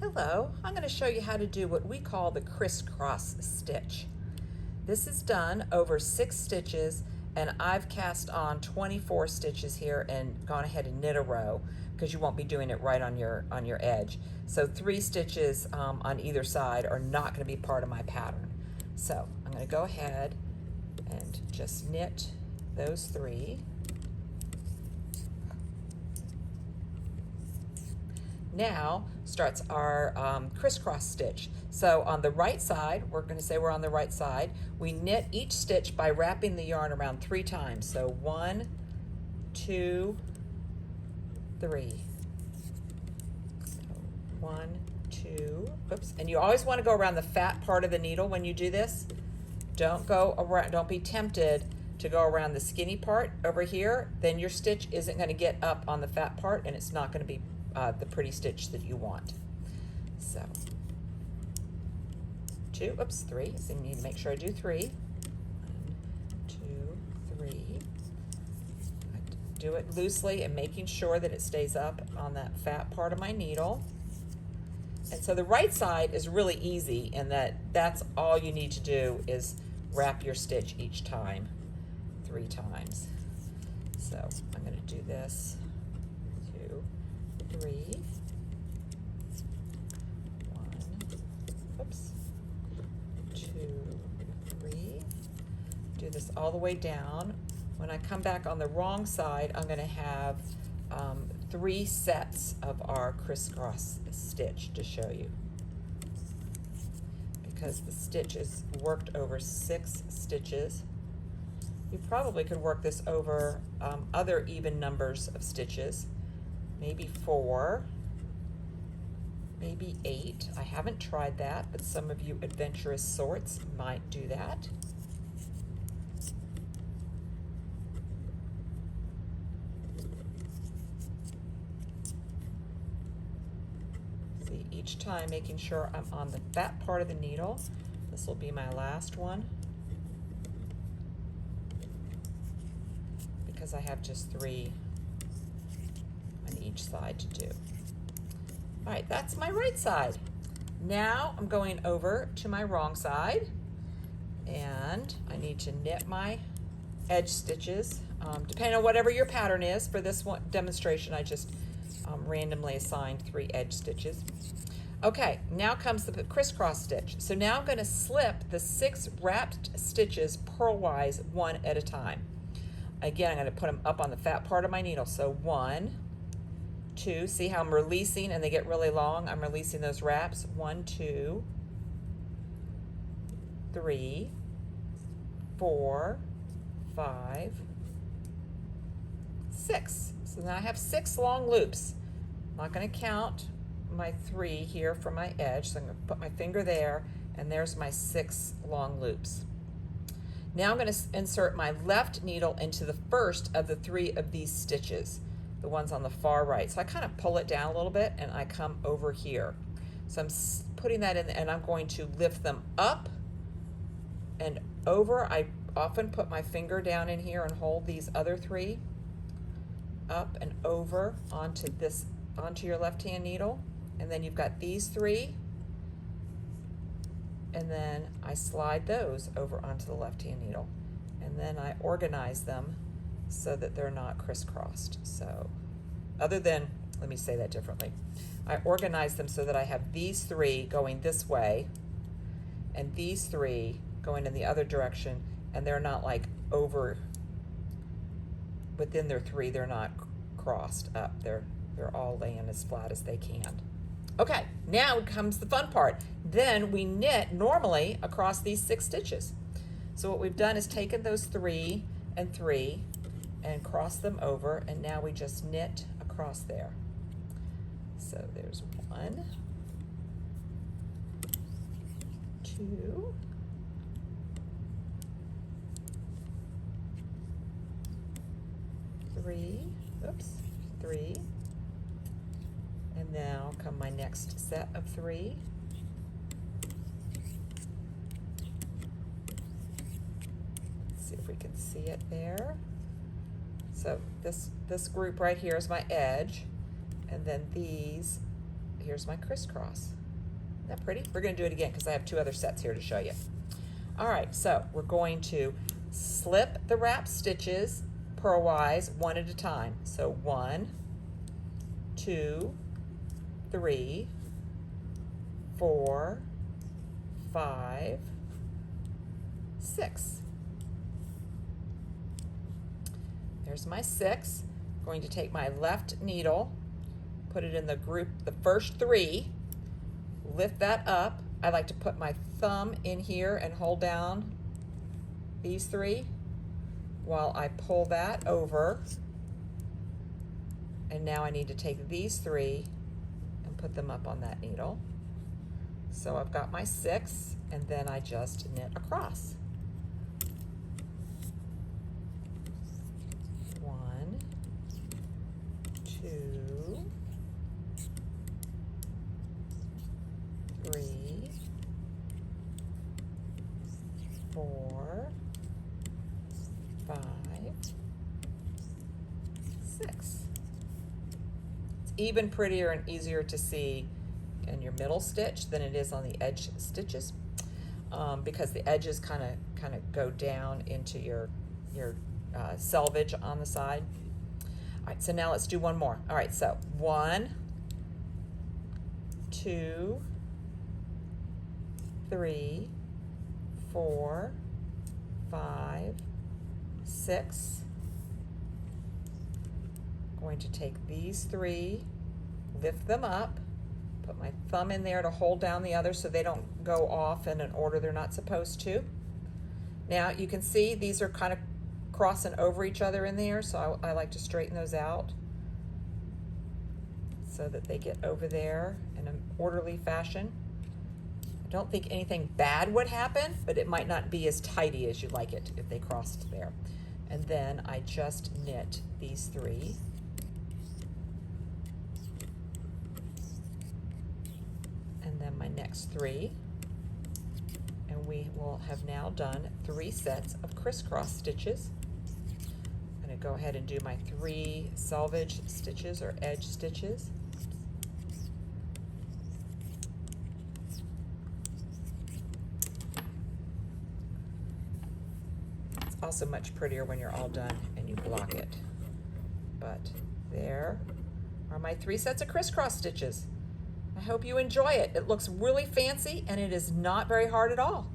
Hello, I'm going to show you how to do what we call the crisscross stitch. This is done over 6 stitches, and I've cast on 24 stitches here and gone ahead and knit a row because you won't be doing it right on your edge. So 3 stitches on either side are not going to be part of my pattern. So I'm going to go ahead and just knit those 3. Now starts our crisscross stitch. So on the right side, we're going to say we're on the right side. We knit each stitch by wrapping the yarn around 3 times. So 1, 2, 3. So 1, 2, oops. And you always want to go around the fat part of the needle when you do this. Don't go around, don't be tempted to go around the skinny part over here. Then your stitch isn't going to get up on the fat part and it's not going to be the pretty stitch that you want. So 2, oops, 3. So you need to make sure I do 3. 1, 2, 3. I do it loosely and making sure that it stays up on that fat part of my needle. And so the right side is really easy in that that's all you need to do is wrap your stitch each time 3 times. So I'm going to do this 2, 3, 1, oops, 2, 3. Do this all the way down. When I come back on the wrong side, I'm going to have 3 sets of our crisscross stitch to show you. Because the stitch is worked over 6 stitches. You probably could work this over other even numbers of stitches. Maybe 4, maybe 8. I haven't tried that, but some of you adventurous sorts might do that. See, each time making sure I'm on the fat part of the needle. This will be my last one because I have just 3 on each side to do. All right, that's my right side. Now I'm going over to my wrong side and I need to knit my edge stitches. Depending on whatever your pattern is, for this one demonstration I just randomly assigned 3 edge stitches. Okay, now comes the crisscross stitch. So now I'm going to slip the 6 wrapped stitches purlwise one at a time. Again, I'm going to put them up on the fat part of my needle. So 1, 2, see how I'm releasing and they get really long? I'm releasing those wraps. 1, 2, 3, 4, 5, 6. So now I have 6 long loops. I'm not going to count my 3 here from my edge, so I'm going to put my finger there, and there's my 6 long loops. Now I'm going to insert my left needle into the first of the 3 of these stitches, the ones on the far right. So I kind of pull it down a little bit and I come over here. So I'm putting that in and I'm going to lift them up and over. I often put my finger down in here and hold these other 3 up and over onto your left hand needle. And then you've got these 3. And then I slide those over onto the left hand needle. And then I organize them so that they're not crisscrossed. So let me say that differently. I organize them so that I have these 3 going this way and these 3 going in the other direction, and they're not like over within their 3, they're not crossed up. They're all laying as flat as they can. Okay, now comes the fun part. Then we knit normally across these 6 stitches. So what we've done is taken those 3 and 3 and crossed them over, and now we just knit across there. So there's 1, 2, 3, oops, 3. And now come my next set of 3. Let's see if we can see it there. So this group right here is my edge, and then these here's my crisscross. Isn't that pretty? We're going to do it again because I have 2 other sets here to show you. All right, so we're going to slip the wrap stitches purlwise one at a time. So 1, 2, 3, 4, 5, 6. There's my 6. I'm going to take my left needle, put it in the group, the first 3, lift that up. I like to put my thumb in here and hold down these 3 while I pull that over. And now I need to take these 3 and put them up on that needle. So I've got my 6, and then I just knit across. 1, 2, 3, 4, 5, 6. It's even prettier and easier to see in your middle stitch than it is on the edge stitches, because the edges kind of go down into your selvage on the side. All right, so now let's do one more. All right, so 1, 2, 3, 4, 5, 6. I'm going to take these 3, lift them up, put my thumb in there to hold down the others so they don't go off in an order they're not supposed to. Now you can see these are kind of crossing over each other in there, so I like to straighten those out so that they get over there in an orderly fashion. I don't think anything bad would happen, but it might not be as tidy as you like it if they crossed there. And then I just knit these 3. And then my next 3. And we will have now done 3 sets of crisscross stitches. I'm going to go ahead and do my 3 selvage stitches or edge stitches. It's also much prettier when you're all done and you block it. But there are my 3 sets of crisscross stitches. I hope you enjoy it. It looks really fancy and it is not very hard at all.